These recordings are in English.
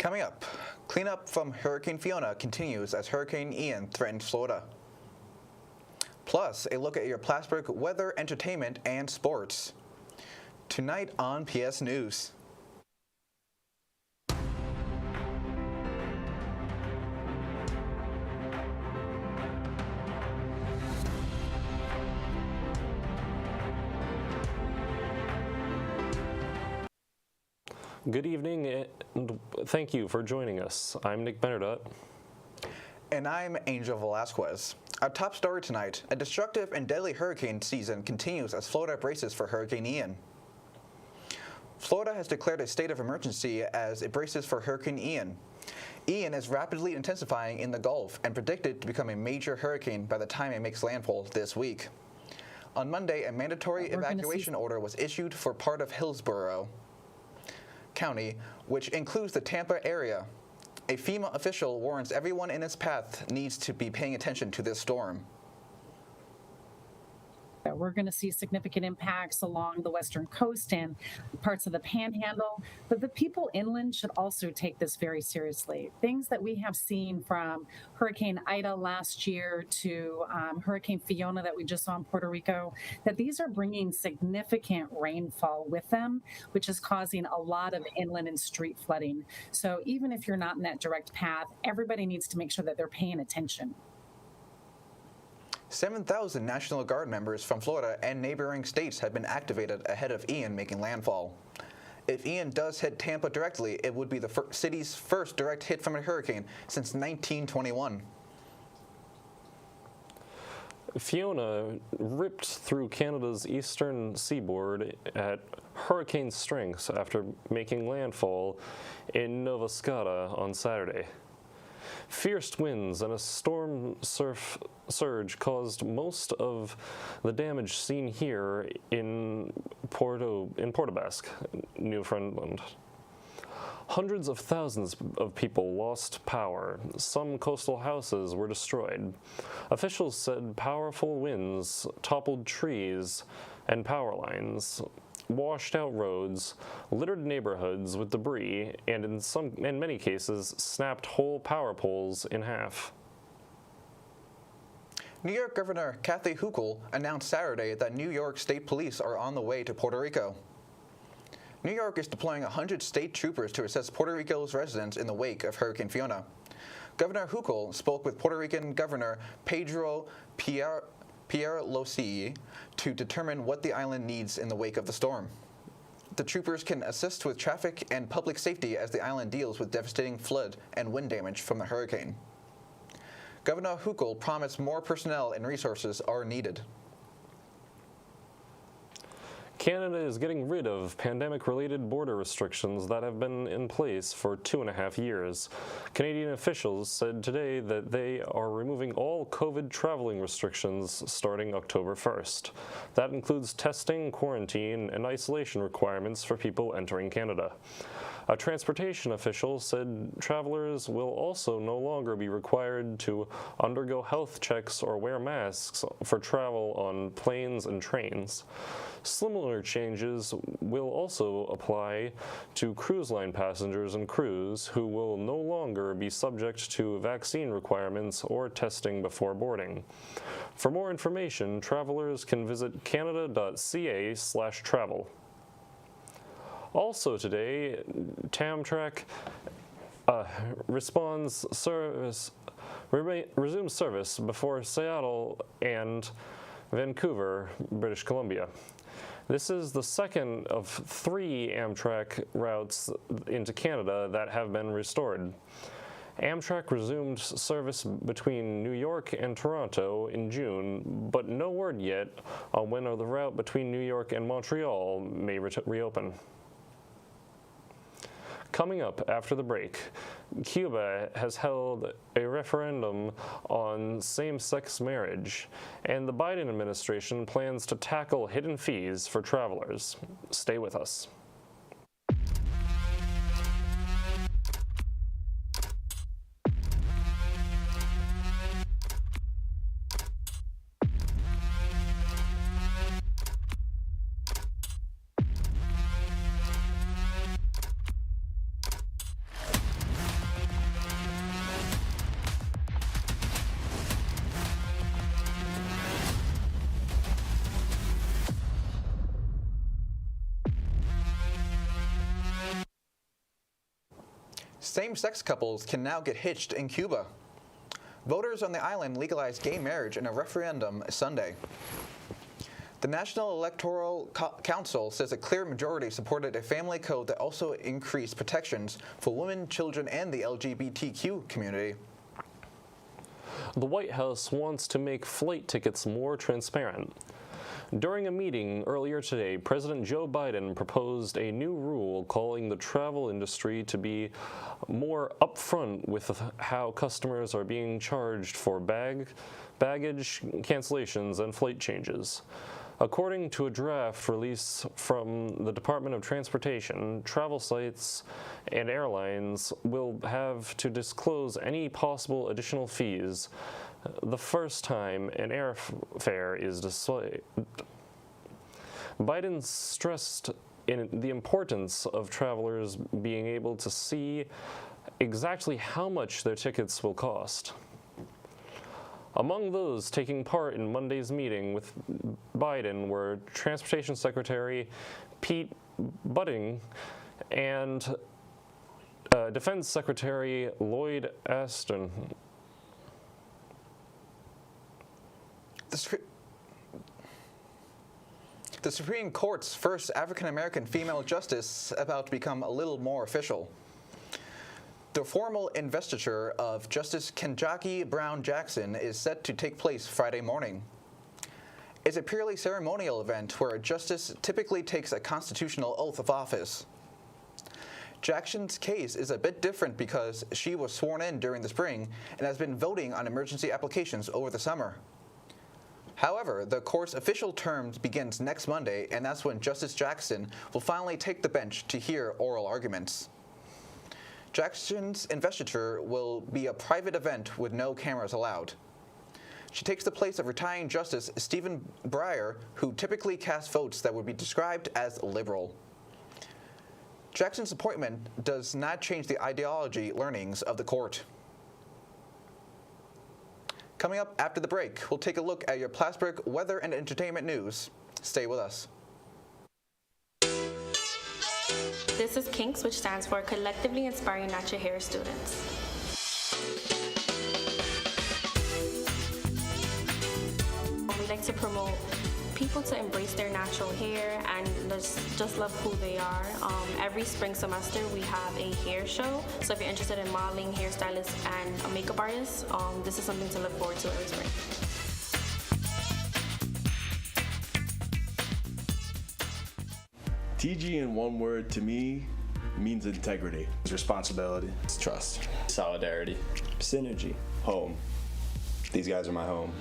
Coming up, cleanup from Hurricane Fiona continues as Hurricane Ian threatens Florida. Plus, a look at your Plattsburgh weather, entertainment, and sports. Tonight on PS News. Good evening, and thank you for joining us. I'm Nick Benardot. And I'm Angel Velasquez. Our top story tonight, a destructive and deadly hurricane season continues as Florida braces for Hurricane Ian. Florida has declared a state of emergency as it braces for Hurricane Ian. Ian is rapidly intensifying in the Gulf and predicted to become a major hurricane by the time it makes landfall this week. On Monday, a mandatory evacuation order was issued for part of Hillsborough County, which includes the Tampa area. A FEMA official warns everyone in its path needs to be paying attention to this storm. We're going to see significant impacts along the western coast and parts of the panhandle, but the people inland should also take this very seriously. Things that we have seen from Hurricane Ida last year to Hurricane Fiona that we just saw in Puerto Rico, that these are bringing significant rainfall with them, which is causing a lot of inland and street flooding. So even if you're not in that direct path, everybody needs to make sure that they're paying attention. 7,000 National Guard members from Florida and neighboring states have been activated ahead of Ian making landfall. If Ian does hit Tampa directly, it would be the city's first direct hit from a hurricane since 1921. Fiona ripped through Canada's eastern seaboard at hurricane strength after making landfall in Nova Scotia on Saturday. Fierce winds and a storm surge caused most of the damage seen here in Porto Basque, Newfoundland. Hundreds of thousands of people lost power. Some coastal houses were destroyed. Officials said powerful winds toppled trees and power lines, washed out roads, littered neighborhoods with debris, and in many cases, snapped whole power poles in half. New York Governor Kathy Hochul announced Saturday that New York State Police are on the way to Puerto Rico. New York is deploying 100 state troopers to assess Puerto Rico's residents in the wake of Hurricane Fiona. Governor Hochul spoke with Puerto Rican Governor Pedro Pierluisi to determine what the island needs in the wake of the storm. The troopers can assist with traffic and public safety as the island deals with devastating flood and wind damage from the hurricane. Governor Hochul promised more personnel and resources are needed. Canada is getting rid of pandemic-related border restrictions that have been in place for 2.5 years. Canadian officials said today that they are removing all COVID traveling restrictions starting October 1st. That includes testing, quarantine, and isolation requirements for people entering Canada. A transportation official said travelers will also no longer be required to undergo health checks or wear masks for travel on planes and trains. Similar changes will also apply to cruise line passengers and crews who will no longer be subject to vaccine requirements or testing before boarding. For more information, travelers can visit canada.ca/travel. Also today, Tamtrak resumes service before Seattle and Vancouver, British Columbia. This is the second of 3 Amtrak routes into Canada that have been restored. Amtrak resumed service between New York and Toronto in June, but no word yet on when the route between New York and Montreal may reopen. Coming up after the break, Cuba has held a referendum on same-sex marriage, and the Biden administration plans to tackle hidden fees for travelers. Stay with us. Same-sex couples can now get hitched in Cuba. Voters on the island legalized gay marriage in a referendum Sunday. The National Electoral Council says a clear majority supported a family code that also increased protections for women, children, and the LGBTQ community. The White House wants to make flight tickets more transparent. During a meeting earlier today, President Joe Biden proposed a new rule calling the travel industry to be more upfront with how customers are being charged for baggage cancellations and flight changes. According to a draft release from the Department of Transportation, travel sites and airlines will have to disclose any possible additional fees the first time an airfare is displayed. Biden stressed the importance of travelers being able to see exactly how much their tickets will cost. Among those taking part in Monday's meeting with Biden were Transportation Secretary Pete Buttigieg and Defense Secretary Lloyd Austin. The Supreme Court's first African-American female justice about to become a little more official. The formal investiture of Justice Ketanji Brown Jackson is set to take place Friday morning. It's a purely ceremonial event where a justice typically takes a constitutional oath of office. Jackson's case is a bit different because she was sworn in during the spring and has been voting on emergency applications over the summer. However, the court's official term begins next Monday, and that's when Justice Jackson will finally take the bench to hear oral arguments. Jackson's investiture will be a private event with no cameras allowed. She takes the place of retiring Justice Stephen Breyer, who typically casts votes that would be described as liberal. Jackson's appointment does not change the ideology learnings of the court. Coming up after the break, we'll take a look at your Plattsburgh weather and entertainment news. Stay with us. This is KINKS, which stands for Collectively Inspiring Natural Hair Students. We like to promote people to embrace their natural hair and just love who they are. Every spring semester we have a hair show, so if you're interested in modeling, hairstylist, and a makeup artist, this is something to look forward to every spring. TG in one word to me means integrity. It's responsibility. It's trust. Solidarity. Synergy. Home. These guys are my home.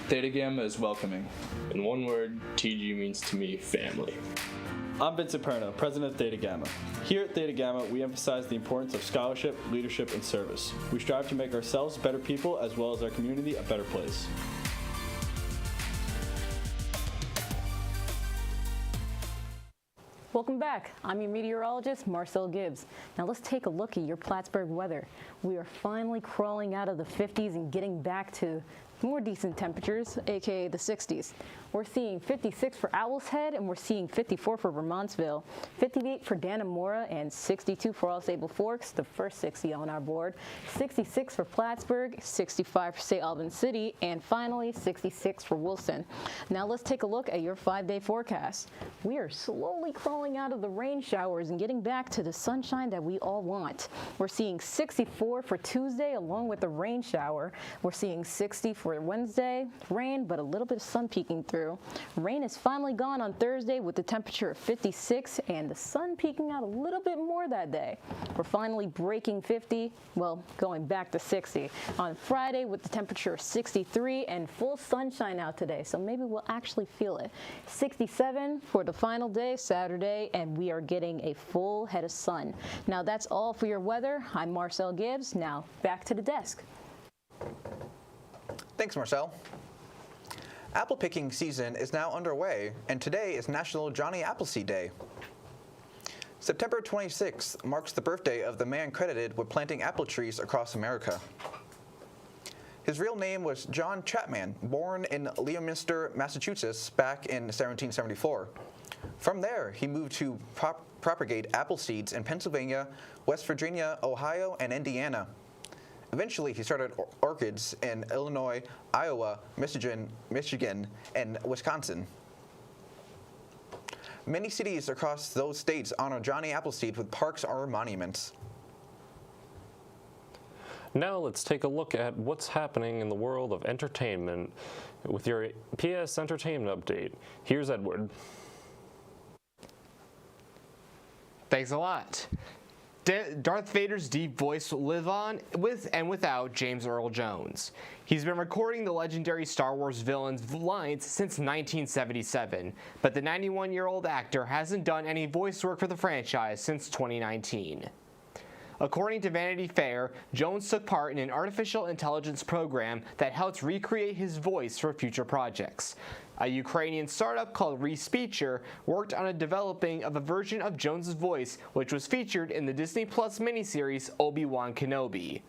Theta Gamma is welcoming. In one word, TG means to me family. I'm Vincent Perno, president of Theta Gamma. Here at Theta Gamma, we emphasize the importance of scholarship, leadership, and service. We strive to make ourselves better people as well as our community a better place. Welcome back. I'm your meteorologist, Marcel Gibbs. Now let's take a look at your Plattsburgh weather. We are finally crawling out of the 50s and getting back to more decent temperatures, aka the 60s. We're seeing 56 for Owl's Head, and we're seeing 54 for Vermontsville, 58 for Dannemora, and 62 for All Sable Forks, the first 60 on our board, 66 for Plattsburgh, 65 for St. Albans City, and finally 66 for Wilson. Now let's take a look at your 5-day forecast. We are slowly crawling out of the rain showers and getting back to the sunshine that we all want. We're seeing 64 for Tuesday along with the rain shower. We're seeing 60 for Wednesday, rain, but a little bit of sun peeking through. Rain is finally gone on Thursday with the temperature of 56 and the sun peeking out a little bit more that day. We're finally breaking 50, well, going back to 60 on Friday with the temperature of 63 and full sunshine out today, so maybe we'll actually feel it. 67 for the final day, Saturday, and we are getting a full head of sun. Now that's all for your weather. I'm Marcel Gibbs. Now back to the desk. Thanks, Marcel. Apple picking season is now underway, and today is National Johnny Appleseed Day. September 26th marks the birthday of the man credited with planting apple trees across America. His real name was John Chapman, born in Leominster, Massachusetts, back in 1774. From there, he moved to propagate apple seeds in Pennsylvania, West Virginia, Ohio, and Indiana. Eventually, he started orchids in Illinois, Iowa, Michigan, and Wisconsin. Many cities across those states honor Johnny Appleseed with parks or monuments. Now let's take a look at what's happening in the world of entertainment with your PS Entertainment Update. Here's Edward. Thanks a lot. Darth Vader's deep voice will live on with and without James Earl Jones. He's been recording the legendary Star Wars villain's lines since 1977, but the 91-year-old actor hasn't done any voice work for the franchise since 2019. According to Vanity Fair, Jones took part in an artificial intelligence program that helped recreate his voice for future projects. A Ukrainian startup called Respeecher worked on developing of a version of Jones' voice, which was featured in the Disney Plus miniseries Obi-Wan Kenobi.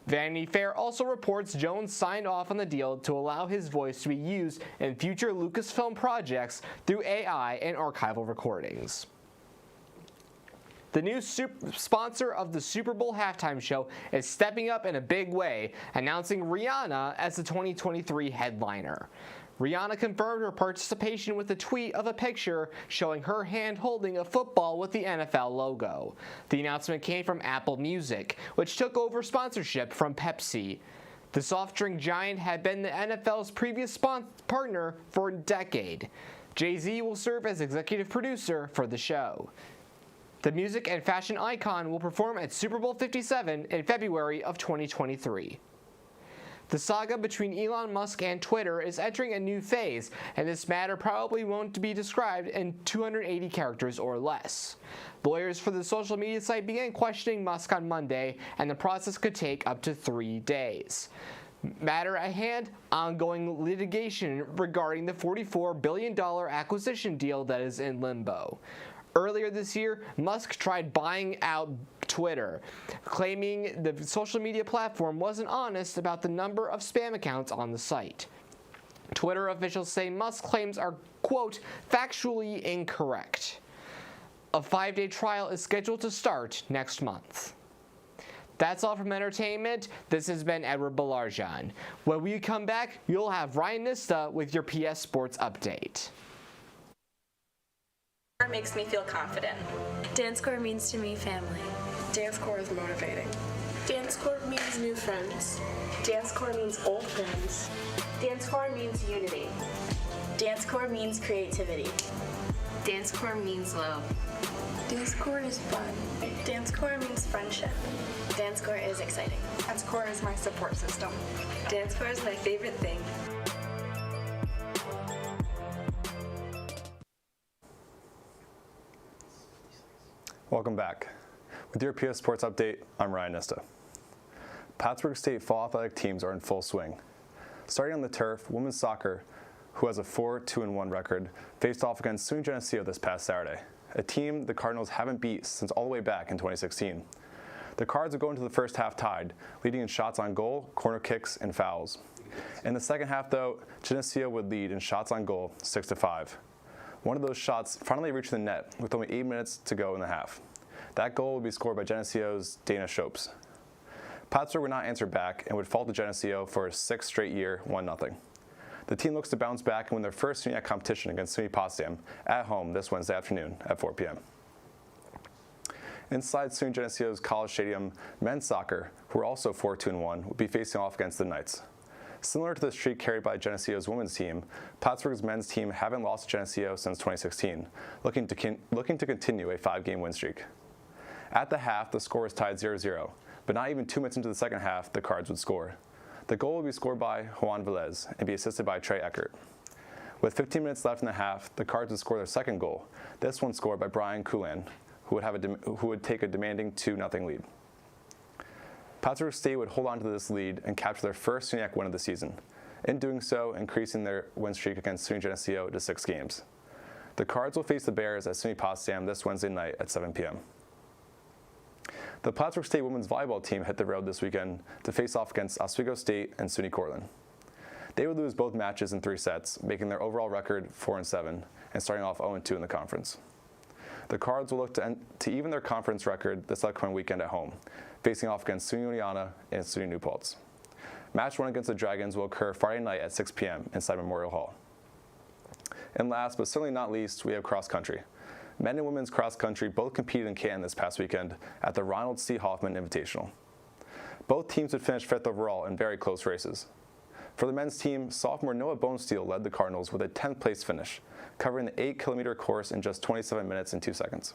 Vanity Fair also reports Jones signed off on the deal to allow his voice to be used in future Lucasfilm projects through AI and archival recordings. The new sponsor of the Super Bowl halftime show is stepping up in a big way, announcing Rihanna as the 2023 headliner. Rihanna confirmed her participation with a tweet of a picture showing her hand holding a football with the NFL logo. The announcement came from Apple Music, which took over sponsorship from Pepsi. The soft drink giant had been the NFL's previous partner for a decade. Jay-Z will serve as executive producer for the show. The music and fashion icon will perform at Super Bowl 57 in February of 2023. The saga between Elon Musk and Twitter is entering a new phase, and this matter probably won't be described in 280 characters or less. Lawyers for the social media site began questioning Musk on Monday, and the process could take up to 3 days. Matter at hand, ongoing litigation regarding the $44 billion acquisition deal that is in limbo. Earlier this year, Musk tried buying out Twitter, claiming the social media platform wasn't honest about the number of spam accounts on the site. Twitter officials say Musk's claims are, quote, factually incorrect. A 5-day trial is scheduled to start next month. That's all from entertainment. This has been Edward Balarjan. When we come back, you'll have Ryan Nista with your PS Sports Update. Makes me feel confident. Dance corps means to me family. Dance corps is motivating. Dance corps means new friends. Dance corps means old friends. Dance corps means unity. Dance corps means creativity. Dance corps means love. Dance corps is fun. Dance corps means friendship. Dance corps is exciting. Dance corps is my support system. Dance corps is my favorite thing. Welcome back. With your PS Sports Update, I'm Ryan Nista. Plattsburgh State fall athletic teams are in full swing. Starting on the turf, women's soccer, who has a 4-2-1 record, faced off against SUNY Geneseo this past Saturday, a team the Cardinals haven't beat since all the way back in 2016. The Cards will go into the first half tied, leading in shots on goal, corner kicks, and fouls. In the second half, though, Geneseo would lead in shots on goal 6-5. One of those shots finally reached the net with only 8 minutes to go in the half. That goal would be scored by Geneseo's Dana Shopes. Plattsburgh would not answer back and would fall to Geneseo for a 6th straight year, 1-0. The team looks to bounce back and win their first SUNY competition against SUNY Potsdam at home this Wednesday afternoon at 4 p.m. Inside SUNY Geneseo's College Stadium, men's soccer, who are also 4-2-1, will be facing off against the Knights. Similar to the streak carried by Geneseo's women's team, Plattsburgh's men's team haven't lost to Geneseo since 2016, looking to continue a 5-game win streak. At the half, the score is tied 0-0, but not even 2 minutes into the second half, the Cards would score. The goal would be scored by Juan Velez and be assisted by Trey Eckert. With 15 minutes left in the half, the Cards would score their second goal, this one scored by Brian Coulan, who would take a demanding 2-0 lead. Plattsburgh State would hold on to this lead and capture their first SUNY win of the season, in doing so increasing their win streak against SUNY Geneseo to 6 games. The Cards will face the Bears at SUNY Potsdam this Wednesday night at 7 p.m. The Plattsburgh State women's volleyball team hit the road this weekend to face off against Oswego State and SUNY Cortland. They would lose both matches in 3 sets, making their overall record 4-7, and starting off 0-2 in the conference. The Cards will look to even their conference record this upcoming weekend at home, facing off against SUNY Oneonta and SUNY New Paltz. Match 1 against the Dragons will occur Friday night at 6 p.m. inside Memorial Hall. And last, but certainly not least, we have cross country. Men and women's cross country both competed in Canton this past weekend at the Ronald C. Hoffman Invitational. Both teams would finish 5th overall in very close races. For the men's team, sophomore Noah Bonesteel led the Cardinals with a 10th place finish, covering the 8-kilometer course in just 27 minutes and 2 seconds.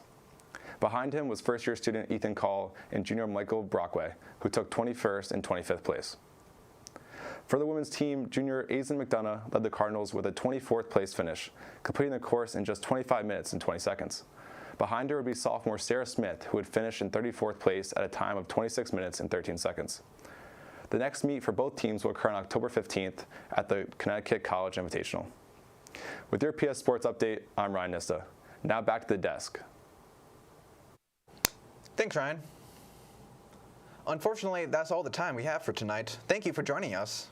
Behind him was first-year student Ethan Call and junior Michael Brockway, who took 21st and 25th place. For the women's team, junior Aizen McDonough led the Cardinals with a 24th place finish, completing the course in just 25 minutes and 20 seconds. Behind her would be sophomore Sarah Smith, who would finish in 34th place at a time of 26 minutes and 13 seconds. The next meet for both teams will occur on October 15th at the Connecticut College Invitational. With your PS Sports Update, I'm Ryan Nista. Now back to the desk. Thanks, Ryan. Unfortunately, that's all the time we have for tonight. Thank you for joining us.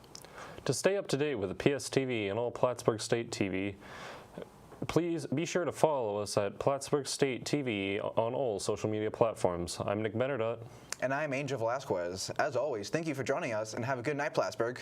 To stay up to date with the PSTV and all Plattsburgh State TV, please be sure to follow us at Plattsburgh State TV on all social media platforms. I'm Nick Benardot. And I'm Angel Velasquez. As always, thank you for joining us and have a good night, Plattsburgh.